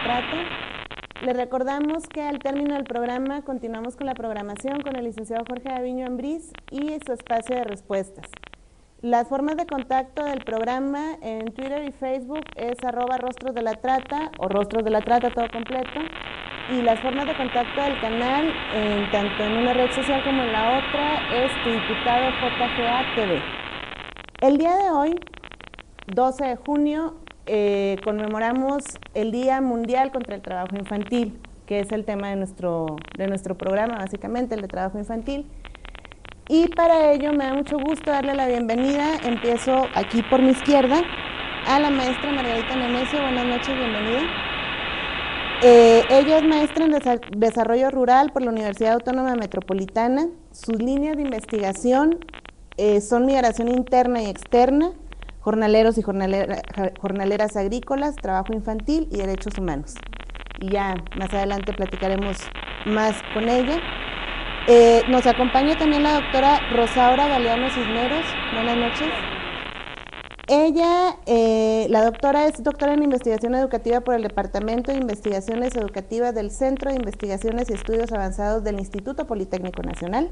Trata. Les recordamos que al término del programa continuamos con la programación con el licenciado Jorge Gaviño Ambriz y su espacio de respuestas. Las formas de contacto del programa en Twitter y Facebook es @rostrosdelatrata o Rostros de la Trata todo completo, y las formas de contacto del canal, tanto en una red social como en la otra, es Tu Diputado JGA TV. El día de hoy, 12 de junio, conmemoramos el Día Mundial contra el Trabajo Infantil, que es el tema de nuestro programa, básicamente, el de trabajo infantil. Y para ello me da mucho gusto darle la bienvenida, empiezo aquí por mi izquierda, a la maestra Margarita Nemesio. Buenas noches, bienvenida. Ella es maestra en Desarrollo Rural por la Universidad Autónoma Metropolitana. Sus líneas de investigación son migración interna y externa, jornaleros y jornaleras agrícolas, trabajo infantil y derechos humanos. Y ya más adelante platicaremos más con ella. Nos acompaña también la doctora Rosaura Galeano Cisneros. Buenas noches. Ella, la doctora, es doctora en investigación educativa por el Departamento de Investigaciones Educativas del Centro de Investigaciones y Estudios Avanzados del Instituto Politécnico Nacional,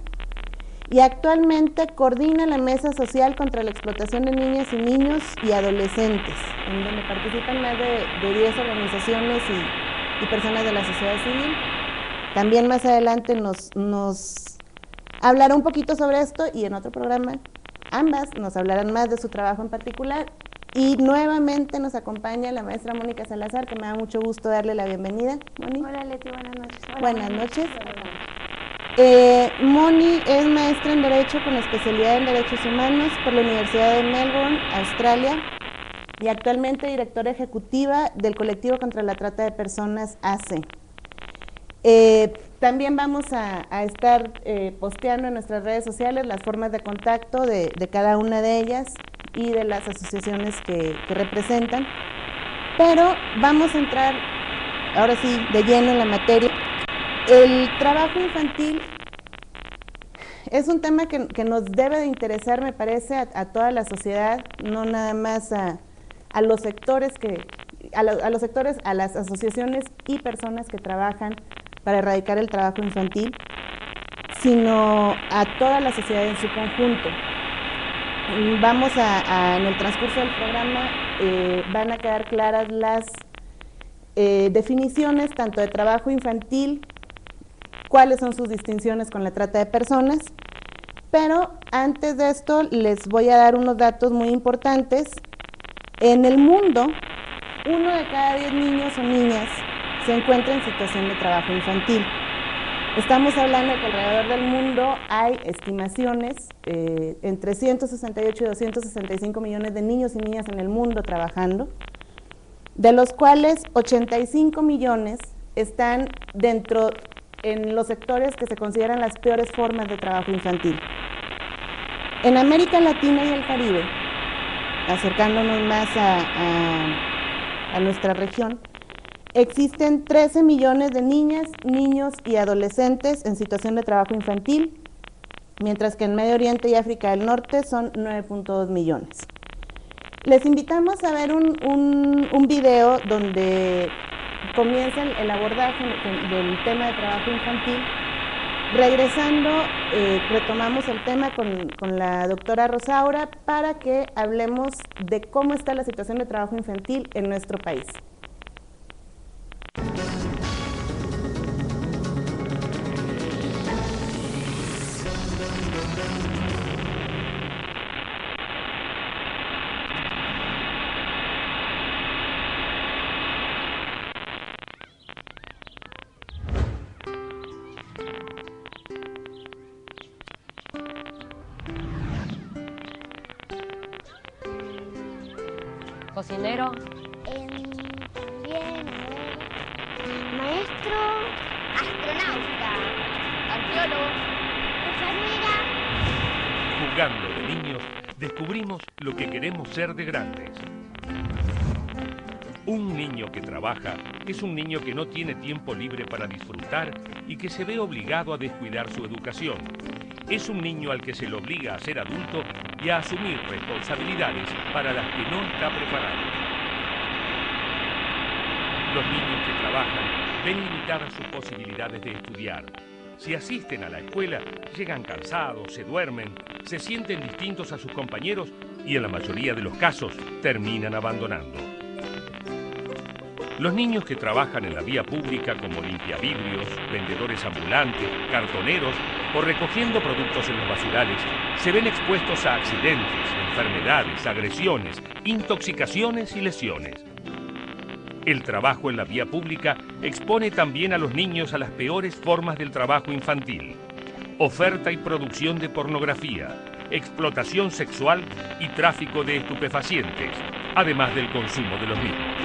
y actualmente coordina la Mesa Social contra la Explotación de Niñas y Niños y Adolescentes, en donde participan más de 10 organizaciones y personas de la sociedad civil. También más adelante nos hablará un poquito sobre esto, y en otro programa ambas nos hablarán más de su trabajo en particular. Y nuevamente nos acompaña la maestra Mónica Salazar, que me da mucho gusto darle la bienvenida. Moni. Hola Leti, buenas noches. Hola, buenas noches. Moni es maestra en Derecho con especialidad en Derechos Humanos por la Universidad de Melbourne, Australia, y actualmente directora ejecutiva del Colectivo contra la Trata de Personas, ACE. También vamos a estar posteando en nuestras redes sociales las formas de contacto de cada una de ellas y de las asociaciones que representan, pero vamos a entrar ahora sí de lleno en la materia. El trabajo infantil es un tema que nos debe de interesar, me parece, a toda la sociedad, no nada más a los sectores a las asociaciones y personas que trabajan para erradicar el trabajo infantil, sino a toda la sociedad en su conjunto. Vamos en el transcurso del programa van a quedar claras las definiciones tanto de trabajo infantil, cuáles son sus distinciones con la trata de personas, pero antes de esto les voy a dar unos datos muy importantes. En el mundo, 1 de cada 10 niños o niñas se encuentra en situación de trabajo infantil. Estamos hablando de que alrededor del mundo hay estimaciones entre 168 y 265 millones de niños y niñas en el mundo trabajando, de los cuales 85 millones están en los sectores que se consideran las peores formas de trabajo infantil. En América Latina y el Caribe, acercándonos más a nuestra región, existen 13 millones de niñas, niños y adolescentes en situación de trabajo infantil, mientras que en Medio Oriente y África del Norte son 9.2 millones. Les invitamos a ver un video donde comienza el abordaje del tema de trabajo infantil. Regresando, retomamos el tema con la doctora Rosaura para que hablemos de cómo está la situación de trabajo infantil en nuestro país. Cocinero. También, maestro, astronauta, Arqueólogo. enfermera. Jugando de niños, descubrimos lo que queremos ser de grandes. Un niño que trabaja es un niño que no tiene tiempo libre para disfrutar y que se ve obligado a descuidar su educación. Es un niño al que se le obliga a ser adulto y a asumir responsabilidades para las que no está preparado. Los niños que trabajan ven limitadas sus posibilidades de estudiar. Si asisten a la escuela, llegan cansados, se duermen, se sienten distintos a sus compañeros y en la mayoría de los casos terminan abandonando. Los niños que trabajan en la vía pública como limpiavidrios, vendedores ambulantes, cartoneros o recogiendo productos en los basurales se ven expuestos a accidentes, enfermedades, agresiones, intoxicaciones y lesiones. El trabajo en la vía pública expone también a los niños a las peores formas del trabajo infantil: oferta y producción de pornografía, explotación sexual y tráfico de estupefacientes, además del consumo de los mismos.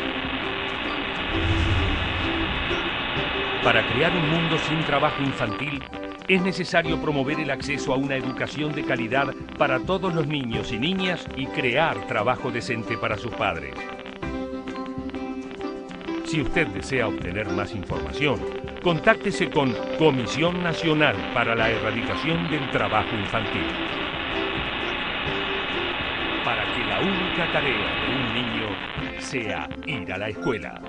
Para crear un mundo sin trabajo infantil, es necesario promover el acceso a una educación de calidad para todos los niños y niñas y crear trabajo decente para sus padres. Si usted desea obtener más información, contáctese con Comisión Nacional para la Erradicación del Trabajo Infantil. Para que la única tarea de un niño sea ir a la escuela.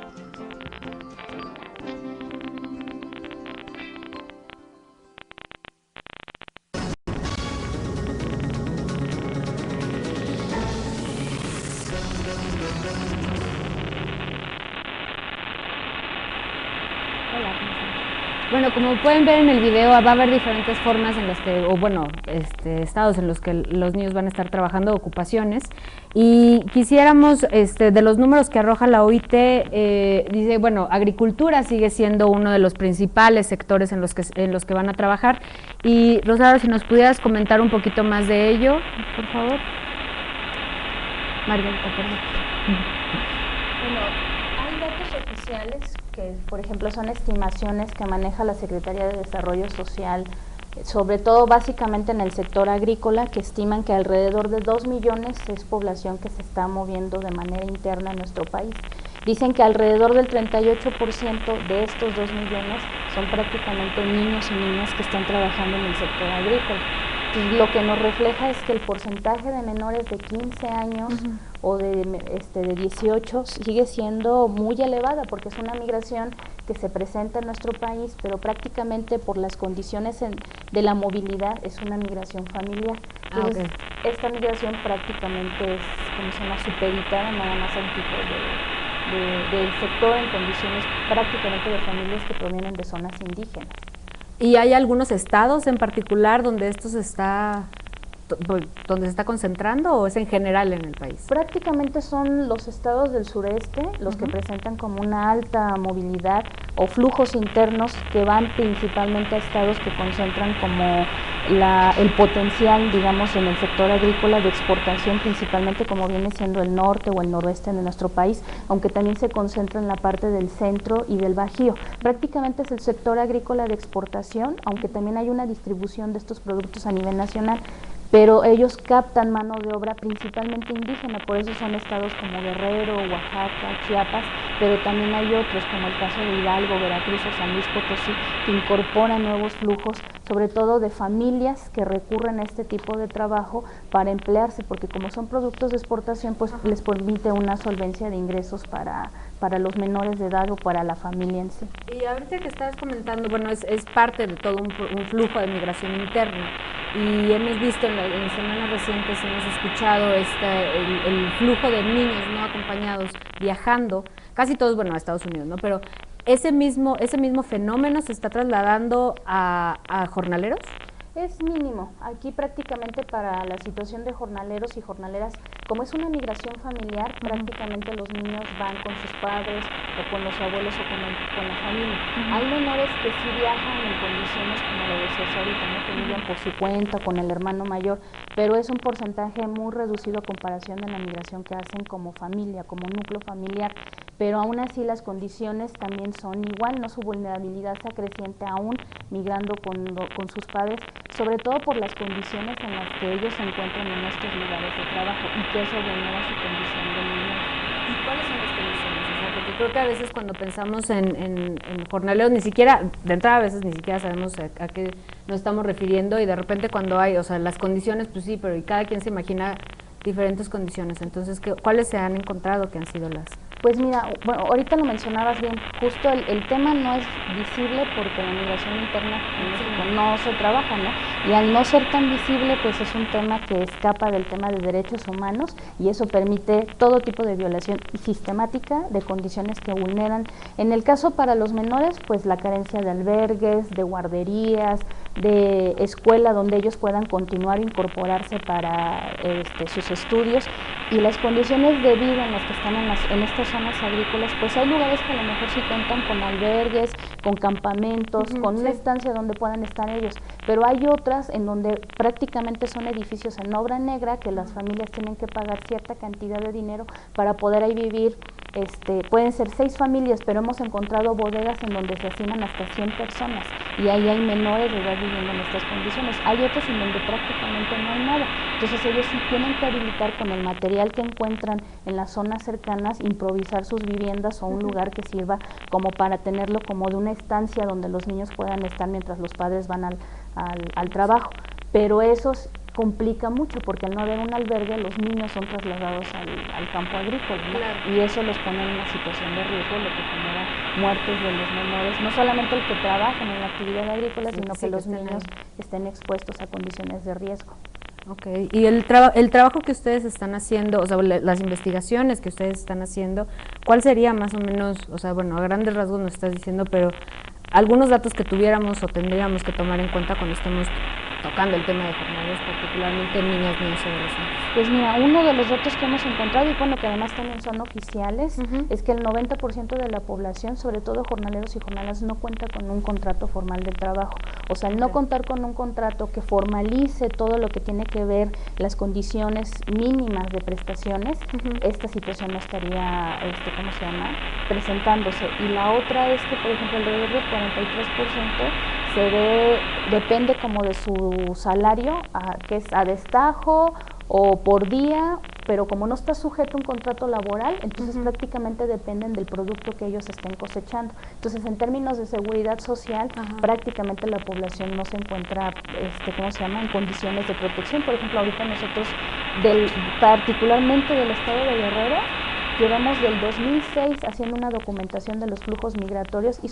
Bueno, como pueden ver en el video, va a haber diferentes formas en las que, o bueno, estados en los que los niños van a estar trabajando, ocupaciones, y quisiéramos, de los números que arroja la OIT, dice, bueno, agricultura sigue siendo uno de los principales sectores en los que van a trabajar, y Rosario, si nos pudieras comentar un poquito más de ello, por favor. Margarita, perdón. Bueno, hay datos oficiales que, por ejemplo, son estimaciones que maneja la Secretaría de Desarrollo Social, sobre todo básicamente en el sector agrícola, que estiman que alrededor de 2 millones es población que se está moviendo de manera interna en nuestro país. Dicen que alrededor del 38% de estos 2 millones son prácticamente niños y niñas que están trabajando en el sector agrícola. Y lo que nos refleja es que el porcentaje de menores de 15 años o de 18 sigue siendo muy elevada, porque es una migración que se presenta en nuestro país, pero prácticamente por las condiciones de la movilidad es una migración familiar. Entonces, esta migración prácticamente es, como se llama, supeditada nada más a un tipo del sector en condiciones prácticamente de familias que provienen de zonas indígenas. ¿Y hay algunos estados en particular donde esto se está concentrando o es en general en el país? Prácticamente son los estados del sureste los que presentan como una alta movilidad o flujos internos que van principalmente a estados que concentran como el potencial, digamos, en el sector agrícola de exportación, principalmente como viene siendo el norte o el noroeste de nuestro país, aunque también se concentra en la parte del centro y del Bajío. Prácticamente es el sector agrícola de exportación, aunque también hay una distribución de estos productos a nivel nacional, pero ellos captan mano de obra principalmente indígena, por eso son estados como Guerrero, Oaxaca, Chiapas, pero también hay otros como el caso de Hidalgo, Veracruz o San Luis Potosí, que incorporan nuevos flujos, sobre todo de familias que recurren a este tipo de trabajo para emplearse, porque como son productos de exportación, pues les permite una solvencia de ingresos para los menores de edad o para la familia en sí. Y ahorita que estabas comentando, bueno, es parte de todo un flujo de migración interna, y hemos visto en semanas recientes, hemos escuchado el flujo de niños no acompañados viajando, casi todos, bueno, a Estados Unidos, ¿no? Pero ese mismo fenómeno se está trasladando a jornaleros. Es mínimo. Aquí prácticamente para la situación de jornaleros y jornaleras, como es una migración familiar, prácticamente los niños van con sus padres o con los abuelos o con la familia. Hay menores que sí viajan en condiciones, como lo decía ahorita, ¿no? Que viven por su cuenta, con el hermano mayor, pero es un porcentaje muy reducido a comparación de la migración que hacen como familia, como núcleo familiar. Pero aún así las condiciones también son igual, no, su vulnerabilidad se acreciente aún migrando con sus padres, sobre todo por las condiciones en las que ellos se encuentran en estos lugares de trabajo y que eso genera su condición de niñez. ¿Y cuáles son las condiciones? O sea, porque creo que a veces cuando pensamos en jornaleros, ni siquiera, de entrada a veces ni siquiera sabemos a qué nos estamos refiriendo, y de repente cuando hay, o sea, las condiciones, pues sí, pero y cada quien se imagina diferentes condiciones. Entonces, ¿cuáles se han encontrado que han sido las Pues mira, bueno, ahorita lo mencionabas bien, justo el tema no es visible porque la migración interna en México no se trabaja, ¿no? Y al no ser tan visible, pues es un tema que escapa del tema de derechos humanos y eso permite todo tipo de violación sistemática de condiciones que vulneran. En el caso para los menores, pues la carencia de albergues, de guarderías, de escuela donde ellos puedan continuar e incorporarse para sus estudios y las condiciones de vida en las que están en estas zonas agrícolas, pues hay lugares que a lo mejor sí cuentan con albergues, con campamentos, con una estancia donde puedan estar ellos, pero hay otras en donde prácticamente son edificios en obra negra que las familias tienen que pagar cierta cantidad de dinero para poder ahí vivir. Pueden ser 6 familias, pero hemos encontrado bodegas en donde se hacinan hasta 100 personas y ahí hay menores de edad viviendo en estas condiciones. Hay otros en donde prácticamente no hay nada. Entonces ellos sí tienen que habilitar con el material que encuentran en las zonas cercanas, improvisar sus viviendas o un lugar que sirva como para tenerlo como de una estancia donde los niños puedan estar mientras los padres van al trabajo. Pero eso complica mucho porque al no haber un albergue los niños son trasladados al campo agrícola, ¿no? Claro. Y eso los pone en una situación de riesgo, lo que genera muertes de los menores, no solamente el que trabajan en la actividad agrícola, sino que los niños estén expuestos a condiciones de riesgo. Okay. Y el trabajo que ustedes están haciendo, o sea, las investigaciones que ustedes están haciendo, ¿cuál sería más o menos, o sea, bueno, a grandes rasgos nos estás diciendo, pero algunos datos que tuviéramos o tendríamos que tomar en cuenta cuando estemos tocando el tema de jornaleros, particularmente niñas, niños y adolescentes? Pues mira, uno de los datos que hemos encontrado, y bueno, que además también son oficiales, es que el 90% de la población, sobre todo jornaleros y jornaleras, no cuenta con un contrato formal de trabajo. O sea, el no contar con un contrato que formalice todo lo que tiene que ver las condiciones mínimas de prestaciones, esta situación no estaría, presentándose. Y la otra es que, por ejemplo, alrededor del 43% depende como de su salario, que es a destajo o por día, pero como no está sujeto a un contrato laboral, entonces prácticamente dependen del producto que ellos estén cosechando. Entonces, en términos de seguridad social, prácticamente la población no se encuentra, en condiciones de protección. Por ejemplo, ahorita nosotros, particularmente del estado de Guerrero, llevamos del 2006 haciendo una documentación de los flujos migratorios y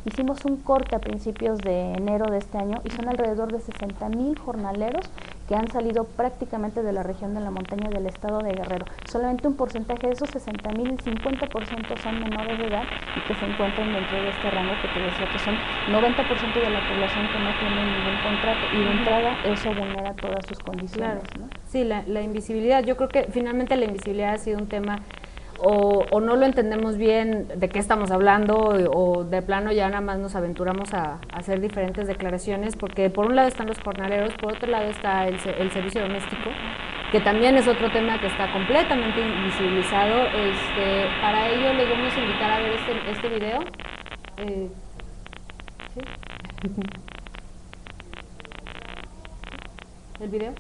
hicimos un corte a principios de enero de este año y son alrededor de 60,000 jornaleros que han salido prácticamente de la región de la montaña del estado de Guerrero. Solamente un porcentaje de esos 60,000, el 50% son menores de edad y que se encuentran dentro de este rango que te decía que son 90% de la población que no tiene ningún contrato y de entrada eso vulnera todas sus condiciones. Claro. ¿No? Sí, la invisibilidad, yo creo que finalmente la invisibilidad ha sido un tema o no lo entendemos bien de qué estamos hablando o de plano ya nada más nos aventuramos a hacer diferentes declaraciones, porque por un lado están los jornaleros, por otro lado está el servicio doméstico, que también es otro tema que está completamente invisibilizado. Para ello les vamos a invitar a ver este video. ¿Sí? ¿El video?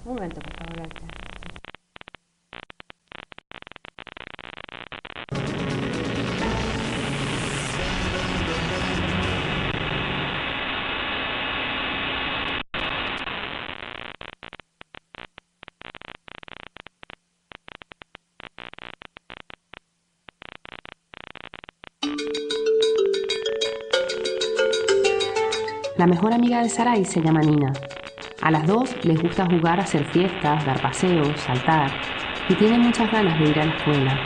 Un momento, por favor. La mejor amiga de Sarai se llama Nina. A las dos les gusta jugar, hacer fiestas, dar paseos, saltar y tienen muchas ganas de ir a la escuela.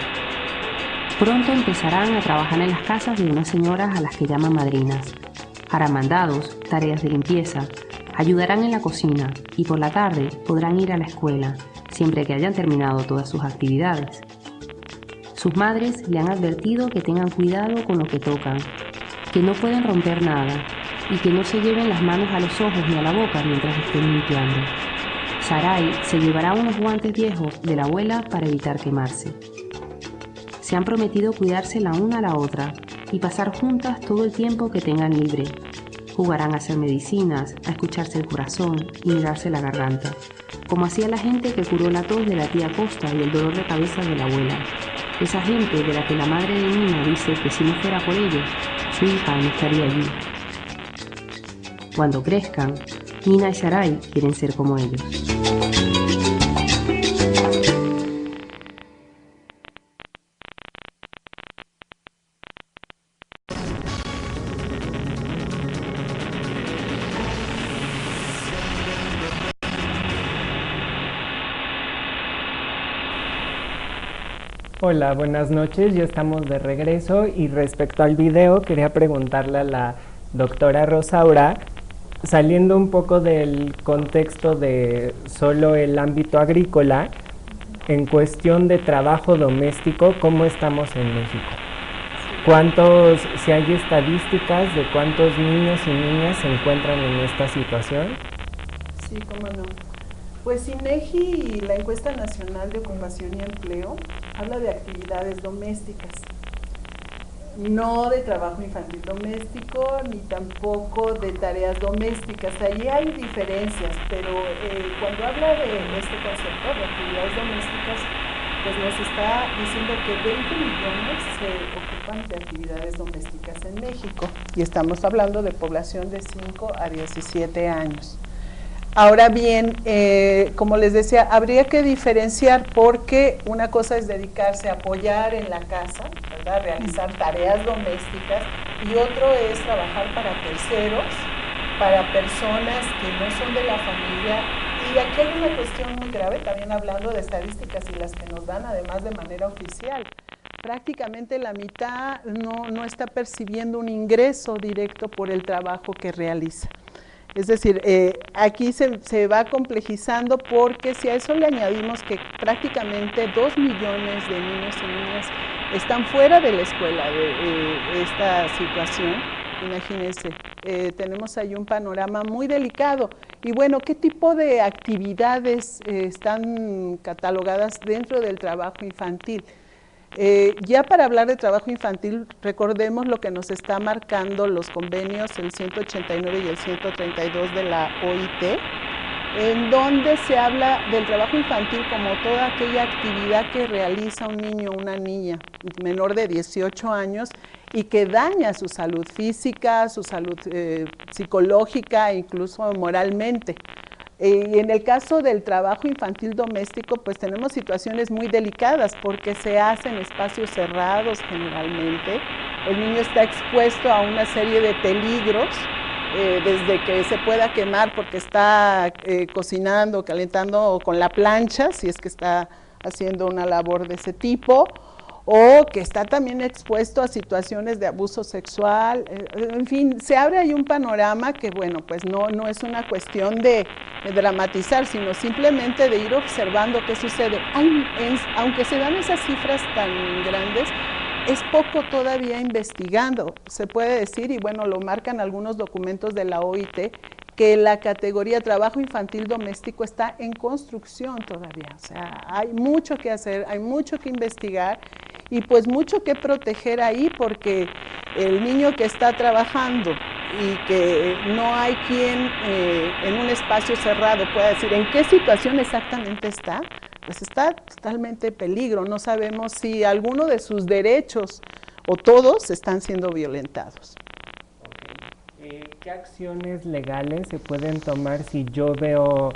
Pronto empezarán a trabajar en las casas de unas señoras a las que llaman madrinas. Harán mandados, tareas de limpieza, ayudarán en la cocina y por la tarde podrán ir a la escuela, siempre que hayan terminado todas sus actividades. Sus madres le han advertido que tengan cuidado con lo que tocan, que no pueden romper nada y que no se lleven las manos a los ojos ni a la boca mientras estén limpiando. Sarai se llevará unos guantes viejos de la abuela para evitar quemarse. Se han prometido cuidarse la una a la otra y pasar juntas todo el tiempo que tengan libre. Jugarán a hacer medicinas, a escucharse el corazón y mirarse la garganta, como hacía la gente que curó la tos de la tía Costa y el dolor de cabeza de la abuela. Esa gente de la que la madre de Nina dice que si no fuera por ellos, su hija no estaría allí. Cuando crezcan, Nina y Sarai quieren ser como ellos. Hola, buenas noches, ya estamos de regreso y respecto al video quería preguntarle a la doctora Rosaura, saliendo un poco del contexto de solo el ámbito agrícola, en cuestión de trabajo doméstico, ¿cómo estamos en México? Si hay estadísticas de cuántos niños y niñas se encuentran en esta situación? Sí, cómo no. Pues INEGI, la Encuesta Nacional de Ocupación y Empleo, habla de actividades domésticas, no de trabajo infantil doméstico, ni tampoco de tareas domésticas. Ahí hay diferencias, pero cuando habla de este concepto de actividades domésticas, pues nos está diciendo que 20 millones se ocupan de actividades domésticas en México, y estamos hablando de población de 5 a 17 años. Ahora bien, como les decía, habría que diferenciar, porque una cosa es dedicarse a apoyar en la casa, ¿verdad?, realizar tareas domésticas, y otro es trabajar para terceros, para personas que no son de la familia. Y aquí hay una cuestión muy grave, también hablando de estadísticas y las que nos dan además de manera oficial. Prácticamente la mitad no está percibiendo un ingreso directo por el trabajo que realiza. Es decir, aquí se va complejizando, porque si a eso le añadimos que prácticamente 2 millones de niños y niñas están fuera de la escuela de esta situación, imagínense, tenemos ahí un panorama muy delicado. Y bueno, ¿qué tipo de actividades están catalogadas dentro del trabajo infantil? Ya para hablar de trabajo infantil, recordemos lo que nos está marcando los convenios, el 189 y el 132 de la OIT, en donde se habla del trabajo infantil como toda aquella actividad que realiza un niño o una niña menor de 18 años y que daña su salud física, su salud psicológica e incluso moralmente. Y en el caso del trabajo infantil doméstico, pues tenemos situaciones muy delicadas, porque se hace en espacios cerrados generalmente. El niño está expuesto a una serie de peligros, desde que se pueda quemar porque está cocinando, calentando con la plancha, si es que está haciendo una labor de ese tipo, o que está también expuesto a situaciones de abuso sexual. En fin, se abre ahí un panorama que, bueno, pues no es una cuestión de dramatizar, sino simplemente de ir observando qué sucede. Aunque se dan esas cifras tan grandes, es poco todavía investigando, se puede decir, y bueno, lo marcan algunos documentos de la OIT, que la categoría trabajo infantil doméstico está en construcción todavía. O sea, hay mucho que hacer, hay mucho que investigar y pues mucho que proteger ahí, porque el niño que está trabajando y que no hay quien en un espacio cerrado pueda decir en qué situación exactamente está, pues está totalmente en peligro. No sabemos si alguno de sus derechos o todos están siendo violentados. ¿Qué acciones legales se pueden tomar si yo veo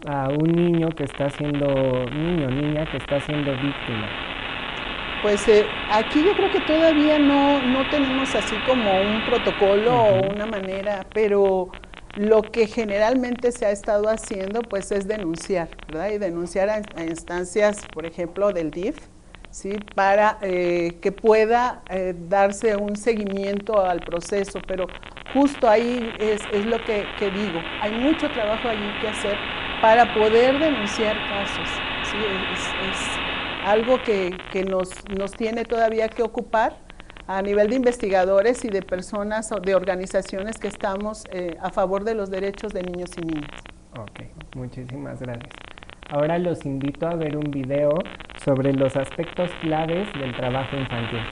a un niño que está siendo, niño o niña que está siendo víctima? Pues aquí yo creo que todavía no tenemos así como un protocolo o una manera, pero lo que generalmente se ha estado haciendo pues es denunciar, ¿verdad? Y denunciar a instancias, por ejemplo, del DIF, ¿sí? Para que pueda darse un seguimiento al proceso, pero justo ahí es lo que digo, hay mucho trabajo allí que hacer para poder denunciar casos, ¿sí? Es algo que nos tiene todavía que ocupar a nivel de investigadores y de personas o de organizaciones que estamos a favor de los derechos de niños y niñas. Ok, muchísimas gracias. Ahora los invito a ver un video sobre los aspectos claves del trabajo infantil.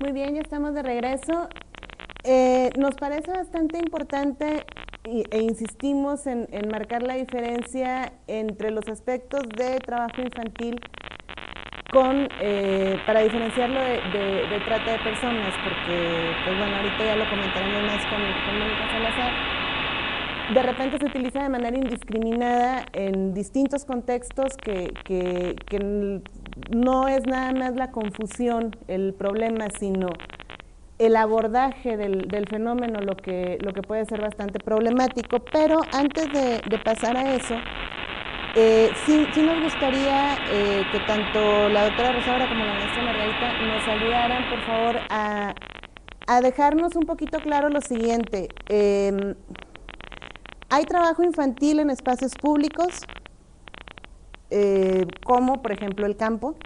Muy bien, ya estamos de regreso. Nos parece bastante importante e insistimos en marcar la diferencia entre los aspectos de trabajo infantil para diferenciarlo de trata de personas, porque, pues bueno, ahorita ya lo comentaremos más con Mónica Salazar. De repente se utiliza de manera indiscriminada en distintos contextos que no es nada más la confusión el problema, sino el abordaje del fenómeno lo que puede ser bastante problemático. Pero antes de pasar a eso, sí nos gustaría que tanto la doctora Rosaura como la maestra Margarita nos ayudaran, por favor, a dejarnos un poquito claro lo siguiente. Hay trabajo infantil en espacios públicos, como por ejemplo el campo,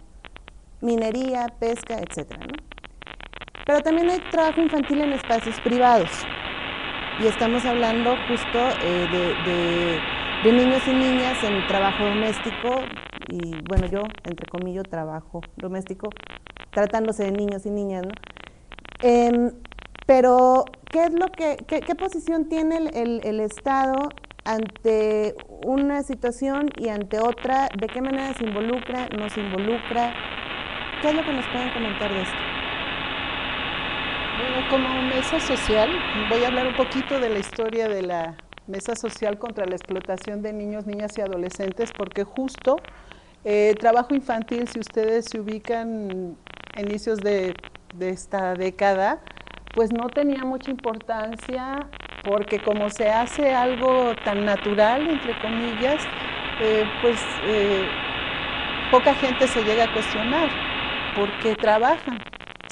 minería, pesca, etcétera, ¿no? Pero también hay trabajo infantil en espacios privados, y estamos hablando justo de niños y niñas en trabajo doméstico, y bueno, yo, entre comillas, trabajo doméstico, tratándose de niños y niñas, ¿no? Pero, ¿qué posición tiene el Estado ante una situación y ante otra? ¿De qué manera se involucra, no se involucra? ¿Qué es lo que nos pueden comentar de esto? Bueno, como mesa social, voy a hablar un poquito de la historia de la mesa social contra la explotación de niños, niñas y adolescentes, porque justo trabajo infantil, si ustedes se ubican a inicios de esta década, pues no tenía mucha importancia, porque como se hace algo tan natural, entre comillas, poca gente se llega a cuestionar, porque trabajan.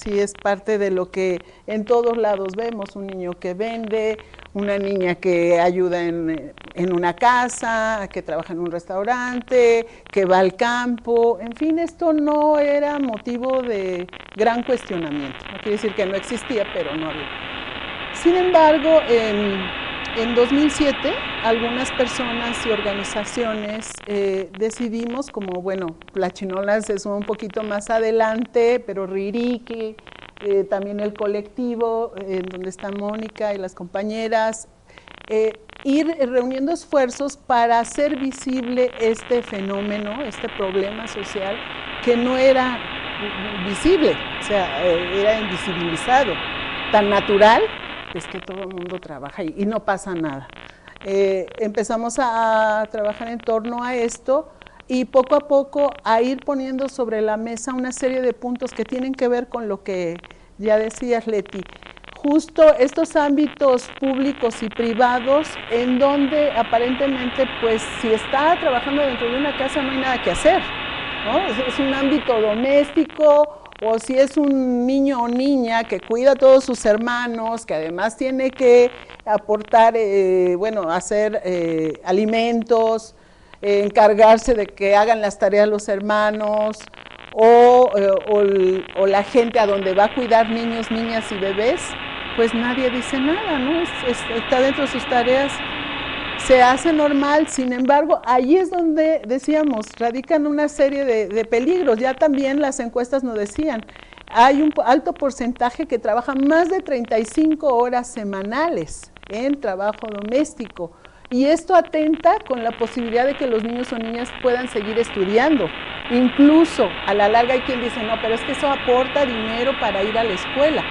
Sí, es parte de lo que en todos lados vemos, un niño que vende, una niña que ayuda en una casa, que trabaja en un restaurante, que va al campo, en fin, esto no era motivo de gran cuestionamiento. No quiere decir que no existía, pero no había. Sin embargo, en 2007, algunas personas y organizaciones decidimos, como bueno, la Chinola se suma un poquito más adelante, pero Ririque, también el colectivo, donde está Mónica y las compañeras, ir reuniendo esfuerzos para hacer visible este fenómeno, este problema social, que no era visible, o sea, era invisibilizado, tan natural, es que todo el mundo trabaja y no pasa nada. Empezamos a trabajar en torno a esto y poco a poco a ir poniendo sobre la mesa una serie de puntos que tienen que ver con lo que ya decías, Leti. Justo estos ámbitos públicos y privados en donde aparentemente, pues, si está trabajando dentro de una casa no hay nada que hacer, ¿no? Es un ámbito doméstico, o si es un niño o niña que cuida a todos sus hermanos, que además tiene que aportar, hacer alimentos, encargarse de que hagan las tareas los hermanos, o la gente a donde va a cuidar niños, niñas y bebés, pues nadie dice nada, ¿no? Está dentro de sus tareas, se hace normal. Sin embargo, ahí es donde, decíamos, radican una serie de peligros. Ya también las encuestas nos decían, hay un alto porcentaje que trabaja más de 35 horas semanales en trabajo doméstico, y esto atenta con la posibilidad de que los niños o niñas puedan seguir estudiando. Incluso a la larga hay quien dice, no, pero es que eso aporta dinero para ir a la escuela.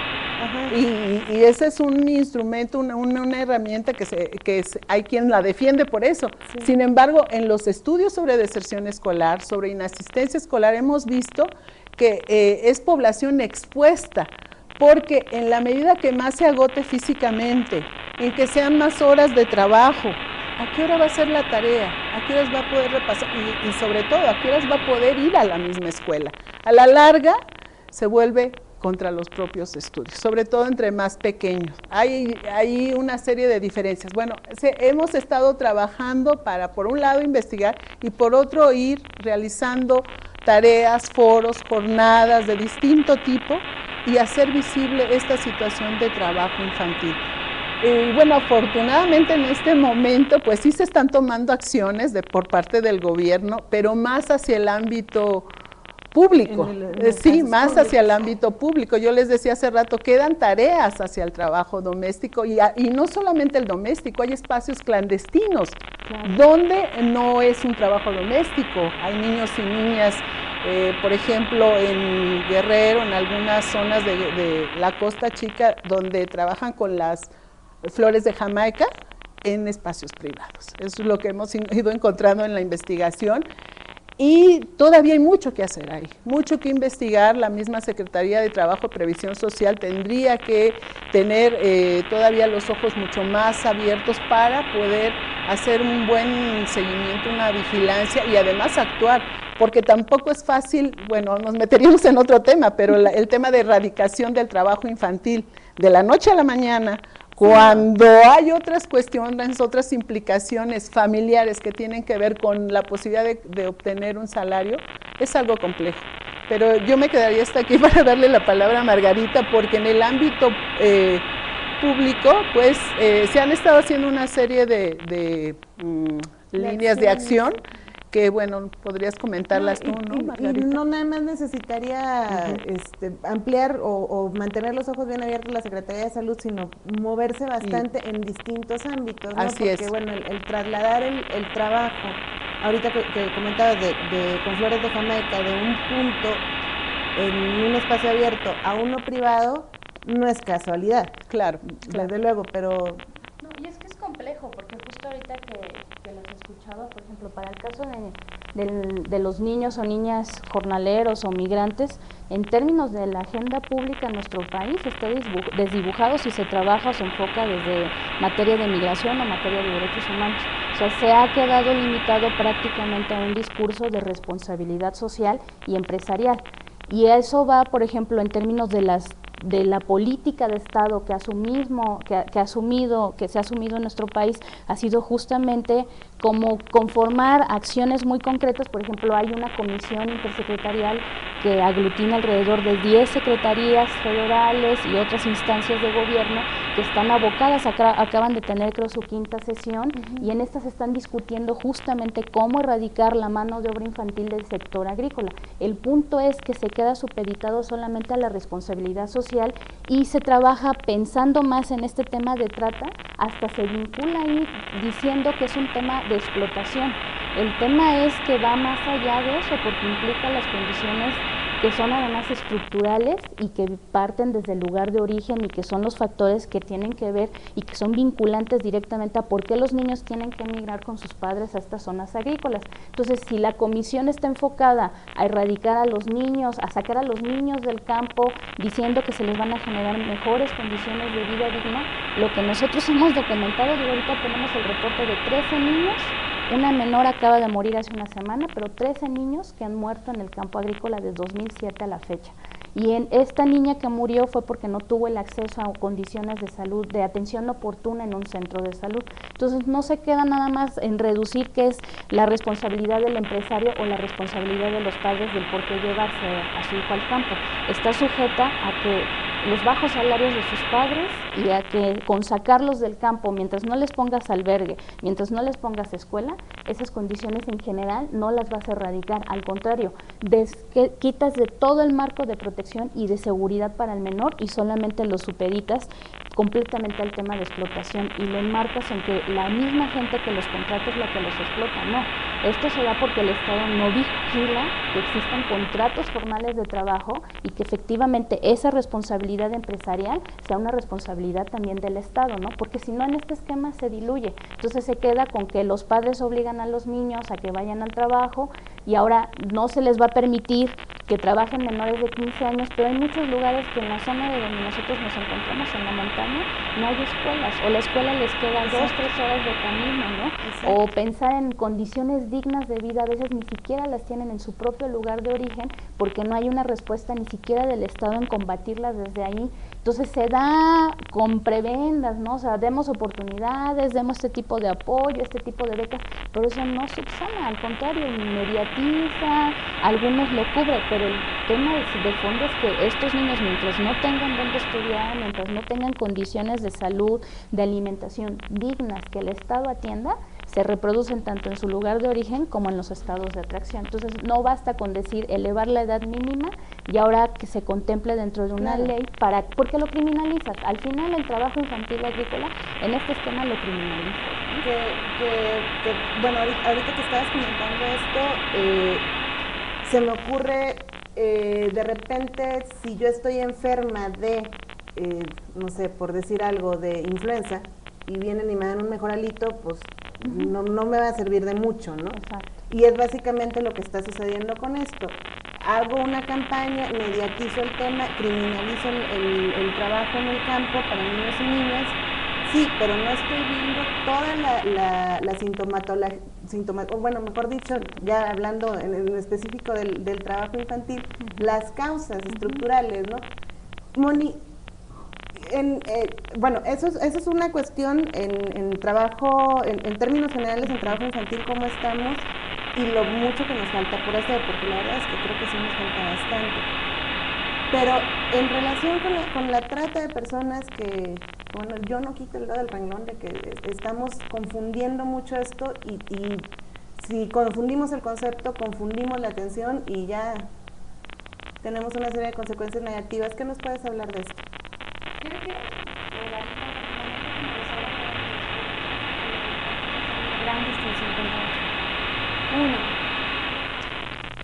Y ese es un instrumento, una herramienta que hay quien la defiende por eso. Sí. Sin embargo, en los estudios sobre deserción escolar, sobre inasistencia escolar, hemos visto que es población expuesta, porque en la medida que más se agote físicamente, en que sean más horas de trabajo, ¿a qué hora va a ser la tarea? ¿A qué horas va a poder repasar? Y sobre todo, ¿a qué horas va a poder ir a la misma escuela? A la larga se vuelve contra los propios estudios, sobre todo entre más pequeños. Hay una serie de diferencias. Bueno, hemos estado trabajando para, por un lado, investigar y por otro, ir realizando tareas, foros, jornadas de distinto tipo y hacer visible esta situación de trabajo infantil. Y bueno, afortunadamente en este momento, pues sí se están tomando acciones por parte del gobierno, pero más hacia el ámbito público, sí, casos más públicos. hacia el ámbito público. Yo les decía hace rato, quedan tareas hacia el trabajo doméstico y no solamente el doméstico, hay espacios clandestinos donde no es un trabajo doméstico, hay niños y niñas, por ejemplo, en Guerrero, en algunas zonas de la Costa Chica, donde trabajan con las flores de Jamaica en espacios privados. Eso es lo que hemos ido encontrando en la investigación. Y todavía hay mucho que hacer ahí, mucho que investigar. La misma Secretaría de Trabajo y Previsión Social tendría que tener todavía los ojos mucho más abiertos para poder hacer un buen seguimiento, una vigilancia y además actuar, porque tampoco es fácil, bueno, nos meteríamos en otro tema, pero el tema de erradicación del trabajo infantil de la noche a la mañana, cuando hay otras cuestiones, otras implicaciones familiares que tienen que ver con la posibilidad de obtener un salario, es algo complejo. Pero yo me quedaría hasta aquí para darle la palabra a Margarita, porque en el ámbito público, pues se han estado haciendo una serie de líneas de acción que, bueno, podrías comentarlas tú, ¿no, Margarita? Y no nada más necesitaría ampliar o mantener los ojos bien abiertos la Secretaría de Salud, sino moverse bastante en distintos ámbitos, ¿no? Así porque, es. bueno, el trasladar el trabajo, ahorita que comentabas con flores de Jamaica, de un punto en un espacio abierto a uno privado, no es casualidad. Claro, Desde luego, pero... No, y es que es complejo, porque justo ahorita que los escuchaba, por ejemplo, para el caso de los niños o niñas jornaleros o migrantes, en términos de la agenda pública en nuestro país está desdibujado si se trabaja o se enfoca desde materia de migración o materia de derechos humanos. O sea, se ha quedado limitado prácticamente a un discurso de responsabilidad social y empresarial. Y eso va, por ejemplo, en términos de la política de Estado que se ha asumido en nuestro país, ha sido justamente como conformar acciones muy concretas. Por ejemplo, hay una comisión intersecretarial que aglutina alrededor de 10 secretarías federales y otras instancias de gobierno que están abocadas, acaban de tener, creo, su 5ª sesión, y en estas están discutiendo justamente cómo erradicar la mano de obra infantil del sector agrícola. El punto es que se queda supeditado solamente a la responsabilidad social y se trabaja pensando más en este tema de trata, hasta se vincula ahí diciendo que es un tema de explotación. El tema es que va más allá de eso, porque implica las condiciones que son además estructurales y que parten desde el lugar de origen y que son los factores que tienen que ver y que son vinculantes directamente a por qué los niños tienen que emigrar con sus padres a estas zonas agrícolas. Entonces, si la comisión está enfocada a erradicar a los niños, a sacar a los niños del campo, diciendo que se les van a generar mejores condiciones de vida digna, lo que nosotros hemos documentado, y ahorita tenemos el reporte de 13 niños, una menor acaba de morir hace una semana, pero 13 niños que han muerto en el campo agrícola desde 2007 a la fecha. Y en esta niña que murió fue porque no tuvo el acceso a condiciones de salud, de atención oportuna en un centro de salud. Entonces no se queda nada más en reducir qué es la responsabilidad del empresario o la responsabilidad de los padres del por qué llevarse a su hijo al campo. Está sujeta a que los bajos salarios de sus padres y a que con sacarlos del campo, mientras no les pongas albergue, mientras no les pongas escuela, esas condiciones en general no las vas a erradicar. Al contrario, quitas de todo el marco de protección y de seguridad para el menor y solamente lo supeditas completamente al tema de explotación y lo enmarcas en que la misma gente que los contrata es la que los explota. No, esto se da porque el Estado no vigila que existan contratos formales de trabajo y que efectivamente esa responsabilidad empresarial sea una responsabilidad también del Estado, ¿no? Porque si no, en este esquema se diluye. Entonces se queda con que los padres obligan a los niños a que vayan al trabajo y ahora no se les va a permitir que trabajen menores de 15 años, pero hay muchos lugares que en la zona de donde nosotros nos encontramos, en la montaña, no hay escuelas, o la escuela les queda 2 o 3 horas de camino, ¿no? Exacto. O pensar en condiciones dignas de vida, a veces ni siquiera las tienen en su propio lugar de origen, porque no hay una respuesta ni siquiera del Estado en combatirlas desde ahí. Entonces se da con prebendas, ¿no? O sea, demos oportunidades, demos este tipo de apoyo, este tipo de becas, pero eso no subsana, al contrario, inmediatiza, algunos lo cubren, pero el tema de fondo es que estos niños, mientras no tengan dónde estudiar, mientras no tengan condiciones de salud, de alimentación dignas que el Estado atienda, se reproducen tanto en su lugar de origen como en los estados de atracción. Entonces no basta con decir elevar la edad mínima y ahora que se contemple dentro de una ley porque lo criminalizas. Al final el trabajo infantil agrícola en este esquema lo criminalizas, ¿no? Bueno, ahorita que estabas comentando esto, se me ocurre de repente si yo estoy enferma de, no sé, por decir algo, de influenza, y vienen y me dan un mejoralito, pues no me va a servir de mucho, ¿no? Exacto. Y es básicamente lo que está sucediendo con esto. Hago una campaña, mediatizo el tema, criminalizo el trabajo en el campo para niños y niñas, sí, pero no estoy viendo toda la sintomatología, o bueno, mejor dicho, ya hablando en específico del trabajo infantil, las causas estructurales, ¿no? Moni, bueno, eso es una cuestión en trabajo, en términos generales, en trabajo infantil, cómo estamos y lo mucho que nos falta por hacer, porque la verdad es que creo que sí nos falta bastante. Pero en relación con la trata de personas, que, bueno, yo no quito el dedo del renglón de que estamos confundiendo mucho esto y si confundimos el concepto, confundimos la atención y ya tenemos una serie de consecuencias negativas. ¿Qué nos puedes hablar de esto? Creo que gran distinción con uno,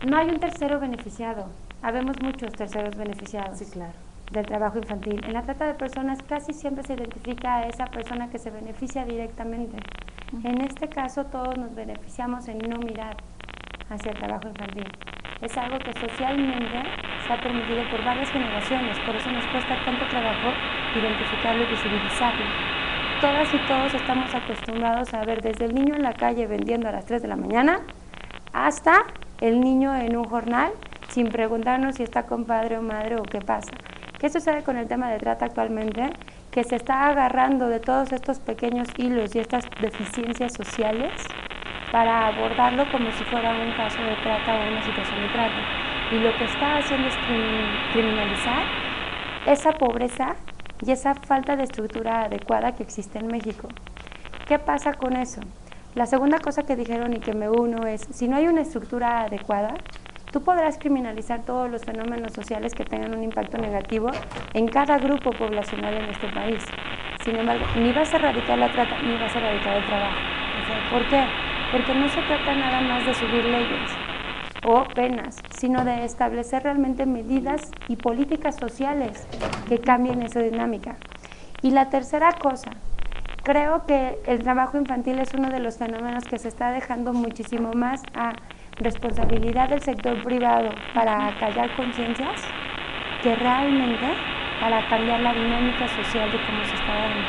no hay un tercero beneficiado, habemos muchos terceros beneficiados. Sí, claro. Del trabajo infantil. En la trata de personas casi siempre se identifica a esa persona que se beneficia directamente. En este caso todos nos beneficiamos en no mirar hacia el trabajo infantil. Es algo que socialmente se ha permitido por varias generaciones, por eso nos cuesta tanto trabajo identificarlo y visibilizarlo. Todas y todos estamos acostumbrados a ver desde el niño en la calle vendiendo a las 3 de la mañana hasta el niño en un jornal sin preguntarnos si está con padre o madre o qué pasa. ¿Qué sucede con el tema de trata actualmente? Que se está agarrando de todos estos pequeños hilos y estas deficiencias sociales para abordarlo como si fuera un caso de trata o una situación de trata. Y lo que está haciendo es criminalizar esa pobreza y esa falta de estructura adecuada que existe en México. ¿Qué pasa con eso? La segunda cosa que dijeron y que me uno es, si no hay una estructura adecuada, tú podrás criminalizar todos los fenómenos sociales que tengan un impacto negativo en cada grupo poblacional en este país. Sin embargo, ni vas a erradicar la trata, ni vas a erradicar el trabajo. ¿Por qué? Porque no se trata nada más de subir leyes o penas, sino de establecer realmente medidas y políticas sociales que cambien esa dinámica. Y la tercera cosa, creo que el trabajo infantil es uno de los fenómenos que se está dejando muchísimo más a responsabilidad del sector privado para acallar conciencias que realmente para cambiar la dinámica social de cómo se está dando.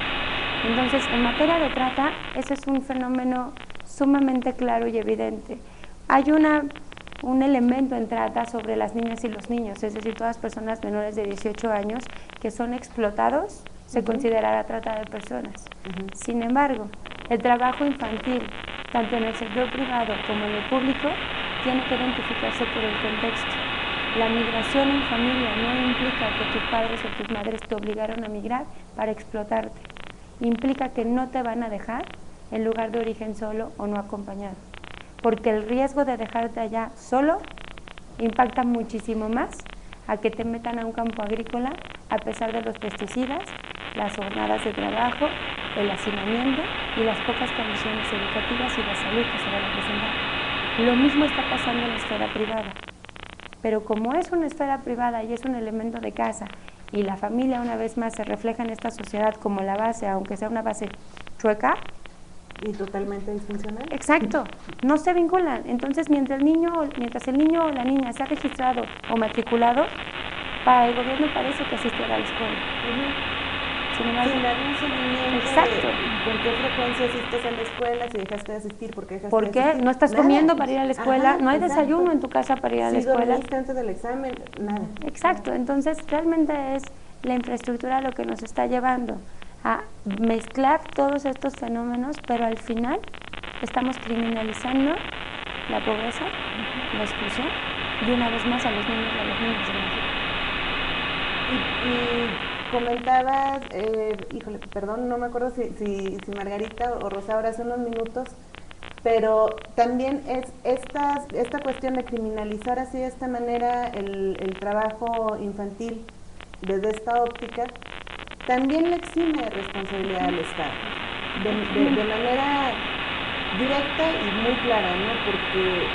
Entonces, en materia de trata, ese es un fenómeno sumamente claro y evidente. Hay un elemento en trata sobre las niñas y los niños, es decir, todas personas menores de 18 años que son explotados, se considerará trata de personas. Sin embargo, el trabajo infantil, tanto en el sector privado como en el público, tiene que identificarse por el contexto. La migración en familia no implica que tus padres o tus madres te obligaron a migrar para explotarte. Implica que no te van a dejar en lugar de origen solo o no acompañado. Porque el riesgo de dejarte allá solo impacta muchísimo más a que te metan a un campo agrícola a pesar de los pesticidas, las jornadas de trabajo, el hacinamiento y las pocas condiciones educativas y la salud que se van a presentar. Lo mismo está pasando en la esfera privada, pero como es una esfera privada y es un elemento de casa y la familia una vez más se refleja en esta sociedad como la base, aunque sea una base chueca, y totalmente disfuncional. Exacto, no se vinculan. Entonces, mientras el niño o la niña se ha registrado o matriculado, para el gobierno parece que asistió a la escuela. Sin embargo, sin dar un seguimiento. Exacto. ¿Con qué frecuencia asistes a la escuela? Si dejaste de asistir, ¿por qué dejaste ¿por de qué? asistir? ¿No estás Nada. comiendo para ir a la escuela? Ajá, ¿No hay exacto. desayuno en tu casa para ir a la escuela? Si dormiste antes del examen, nada. Exacto, entonces realmente es la infraestructura lo que nos está llevando a mezclar todos estos fenómenos, pero al final estamos criminalizando la pobreza, la exclusión y una vez más a los niños y a las niñas de México. Y comentabas, híjole, perdón, no me acuerdo si Margarita o Rosaura hace unos minutos pero también es esta cuestión de criminalizar así de esta manera el trabajo infantil desde esta óptica, también le exime de responsabilidad al Estado, de manera directa y muy clara, ¿no? Porque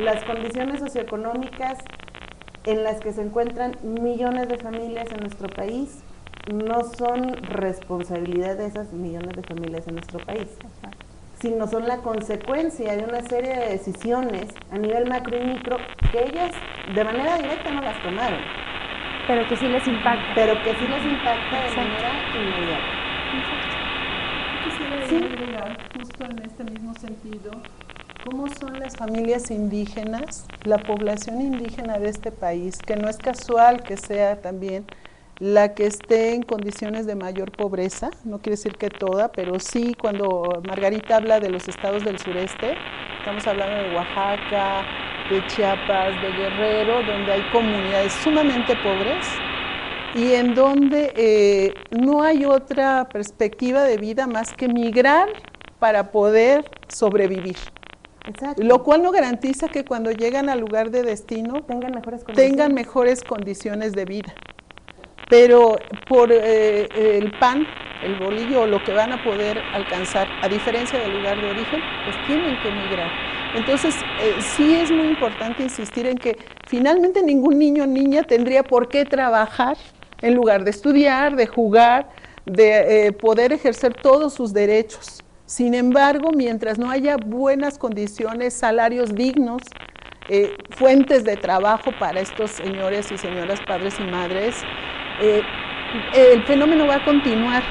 las condiciones socioeconómicas en las que se encuentran millones de familias en nuestro país no son responsabilidad de esas millones de familias en nuestro país, sino son la consecuencia de una serie de decisiones a nivel macro y micro que ellas de manera directa no las tomaron. Pero que sí les impacta. Pero que sí les impacta de manera inmediata. Yo quisiera agregar, justo en este mismo sentido, cómo son las familias indígenas, la población indígena de este país, que no es casual que sea también la que esté en condiciones de mayor pobreza, no quiere decir que toda, pero sí cuando Margarita habla de los estados del sureste, estamos hablando de Oaxaca, de Chiapas, de Guerrero, donde hay comunidades sumamente pobres y en donde no hay otra perspectiva de vida más que migrar para poder sobrevivir. Exacto. Lo cual no garantiza que cuando llegan al lugar de destino tengan mejores condiciones de vida. Pero por el pan, el bolillo o lo que van a poder alcanzar, a diferencia del lugar de origen, pues tienen que migrar. Entonces, sí es muy importante insistir en que finalmente ningún niño o niña tendría por qué trabajar en lugar de estudiar, de jugar, de poder ejercer todos sus derechos. Sin embargo, mientras no haya buenas condiciones, salarios dignos, fuentes de trabajo para estos señores y señoras, padres y madres, el fenómeno va a continuar.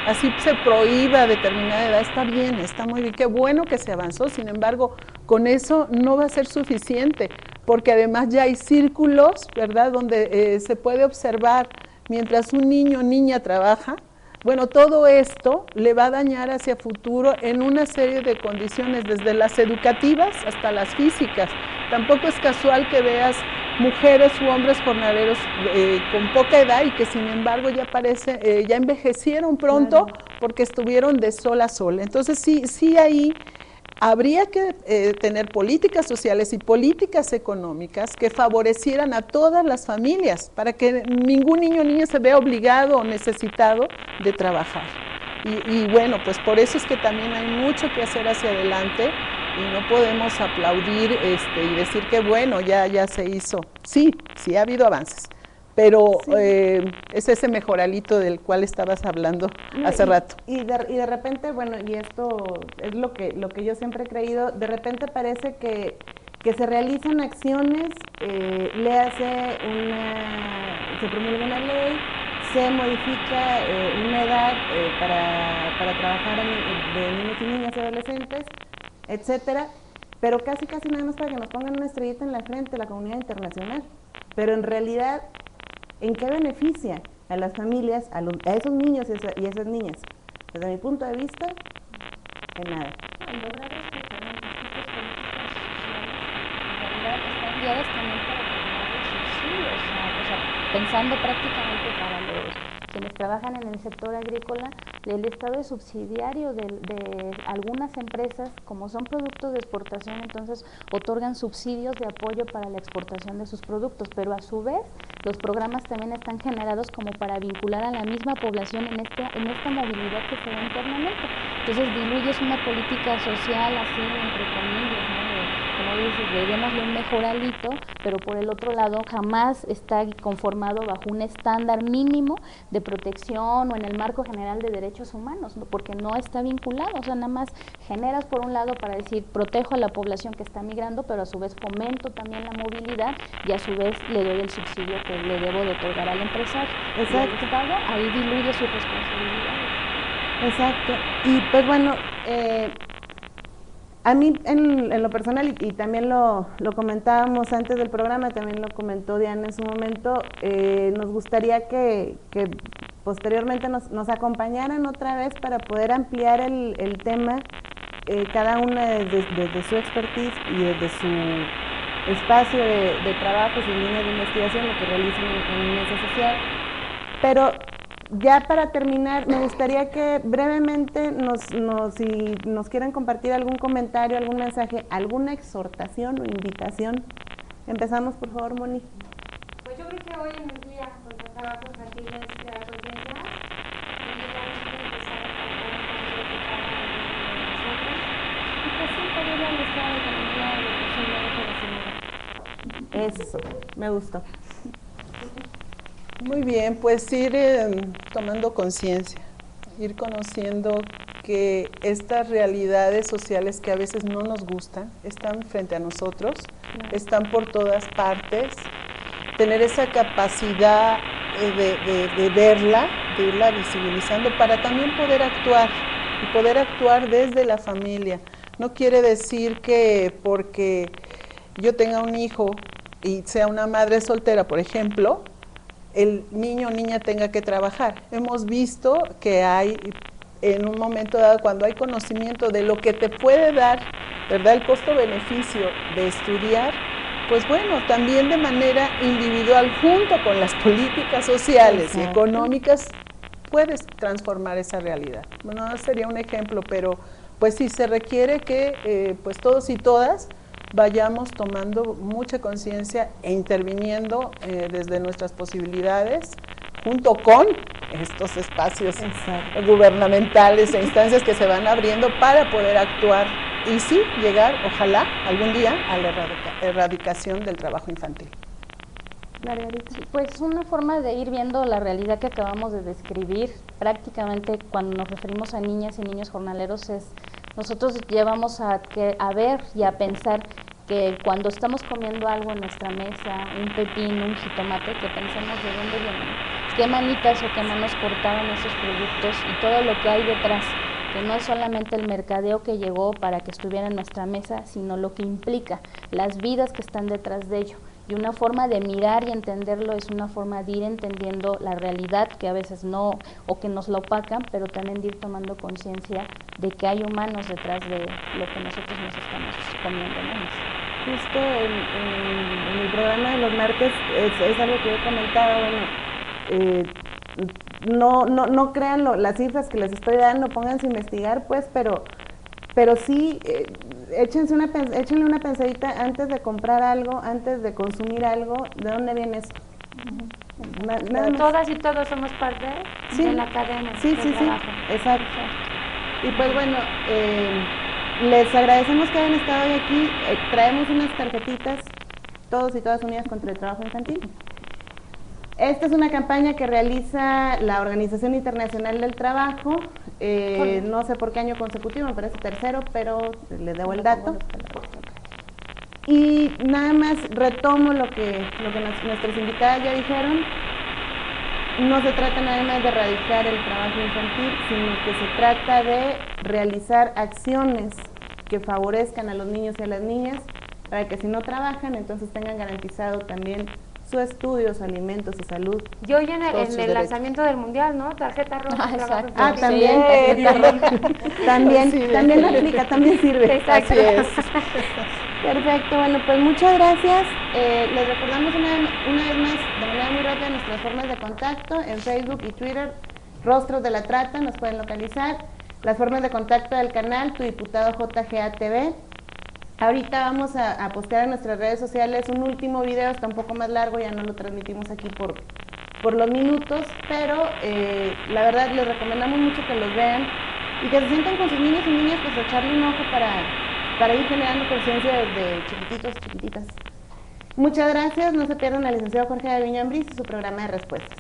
Así se prohíba a determinada edad, está bien, está muy bien, qué bueno que se avanzó, sin embargo, con eso no va a ser suficiente, porque además ya hay círculos, ¿verdad?, donde se puede observar mientras un niño o niña trabaja. Bueno, todo esto le va a dañar hacia futuro en una serie de condiciones, desde las educativas hasta las físicas. Tampoco es casual que veas mujeres u hombres jornaleros con poca edad y que sin embargo ya envejecieron pronto porque estuvieron de sol a sol. Entonces sí ahí habría que tener políticas sociales y políticas económicas que favorecieran a todas las familias para que ningún niño o niña se vea obligado o necesitado de trabajar. Y bueno, pues por eso es que también hay mucho que hacer hacia adelante y no podemos aplaudir y decir que bueno, ya se hizo. Sí ha habido avances, pero sí. Es ese mejoralito del cual estabas hablando hace rato. Y de repente, bueno, y esto es lo que yo siempre he creído, de repente parece que se realizan acciones, se promulga una ley, se modifica una edad para trabajar de niños y niñas y adolescentes, etcétera, pero casi nada más para que nos pongan una estrellita en la frente la comunidad internacional. Pero en realidad, ¿en qué beneficia a las familias, a esos niños y a esas niñas? Desde mi punto de vista, en nada. El lograr estas políticas sociales, en realidad están guiadas también para determinados subsidios, o sea, pensando prácticamente para quienes trabajan en el sector agrícola, el Estado es subsidiario de algunas empresas, como son productos de exportación, entonces otorgan subsidios de apoyo para la exportación de sus productos, pero a su vez los programas también están generados como para vincular a la misma población en esta movilidad que se da internamente. Entonces diluyes una política social así, entre comillas, ¿no? Como dices, le démosle un mejoralito, pero por el otro lado jamás está conformado bajo un estándar mínimo de protección o en el marco general de derechos humanos, ¿no? Porque no está vinculado, o sea, nada más generas por un lado para decir, protejo a la población que está migrando, pero a su vez fomento también la movilidad y a su vez le doy el subsidio que le debo de otorgar al empresario. Exacto. Y el Estado ahí diluye su responsabilidad. Exacto. Y pues bueno, a mí en lo personal, y también lo comentábamos antes del programa, también lo comentó Diana en su momento, nos gustaría que posteriormente nos acompañaran otra vez para poder ampliar el tema, cada una desde su expertise y desde su espacio de trabajo, sus líneas de investigación, lo que realizan en Mesa Social. Pero ya para terminar, me gustaría que brevemente si nos quieren compartir algún comentario, algún mensaje, alguna exhortación o invitación. Empezamos, por favor, Moni. Pues yo creo que hoy en el día, con el trabajo infantil, es crear conciencia y realmente empezar a trabajar en cambio de cada uno de nosotros. Y pues sí, pedirle al Estado de la medida de lo posible. Eso, me gustó. Muy bien, pues ir tomando conciencia, ir conociendo que estas realidades sociales que a veces no nos gustan, están frente a nosotros, están por todas partes, tener esa capacidad de verla, de irla visibilizando para también poder actuar, y poder actuar desde la familia. No quiere decir que porque yo tenga un hijo y sea una madre soltera, por ejemplo, el niño o niña tenga que trabajar. Hemos visto que hay, en un momento dado, cuando hay conocimiento de lo que te puede dar, ¿verdad?, el costo-beneficio de estudiar, pues bueno, también de manera individual, junto con las políticas sociales y económicas, puedes transformar esa realidad. Bueno, no sería un ejemplo, pero pues sí se requiere que pues todos y todas vayamos tomando mucha conciencia e interviniendo desde nuestras posibilidades, junto con estos espacios gubernamentales e instancias que se van abriendo para poder actuar y sí llegar, ojalá, algún día a la erradicación del trabajo infantil. Sí, pues una forma de ir viendo la realidad que acabamos de describir, prácticamente cuando nos referimos a niñas y niños jornaleros, es nosotros llevamos a ver y a pensar que cuando estamos comiendo algo en nuestra mesa, un pepino, un jitomate, que pensemos de dónde vienen, qué manitas o qué manos cortaban esos productos y todo lo que hay detrás, que no es solamente el mercadeo que llegó para que estuviera en nuestra mesa, sino lo que implica, las vidas que están detrás de ello. Y una forma de mirar y entenderlo es una forma de ir entendiendo la realidad que a veces no, o que nos la opacan, pero también de ir tomando conciencia de que hay humanos detrás de lo que nosotros nos estamos comiendo, ¿no? Justo en el programa de los martes es algo que yo comentaba, bueno, no crean las cifras que les estoy dando, pónganse a investigar, pues, pero sí, échenle una pensadita antes de comprar algo, antes de consumir algo, ¿de dónde viene esto? Todas y todos somos parte de la cadena. Sí, exacto. Y pues bueno, les agradecemos que hayan estado hoy aquí. Traemos unas tarjetitas, todos y todas unidas contra el trabajo infantil. Esta es una campaña que realiza la Organización Internacional del Trabajo, no sé por qué año consecutivo, me parece tercero, pero les debo el dato. Y nada más retomo lo que nuestras invitadas ya dijeron. No se trata nada más de erradicar el trabajo infantil, sino que se trata de realizar acciones que favorezcan a los niños y a las niñas para que si no trabajan, entonces tengan garantizado también su estudio, su alimento, su salud. Y hoy en el lanzamiento del Mundial, ¿no? Tarjeta roja. Exacto. También, también la aplica, también sirve. Exacto. Así es. Perfecto, bueno, pues muchas gracias. Les recordamos una vez más, de manera muy rápida, nuestras formas de contacto en Facebook y Twitter, Rostros de la Trata, nos pueden localizar. Las formas de contacto del canal, Tu Diputado JGA TV. Ahorita vamos a postear en nuestras redes sociales un último video, está un poco más largo, ya no lo transmitimos aquí por los minutos, pero la verdad les recomendamos mucho que los vean y que se sientan con sus niños y niñas, pues echarle un ojo para ir generando conciencia desde chiquititos, chiquititas. Muchas gracias, no se pierdan al licenciado Jorge de Viñambris y su programa de respuestas.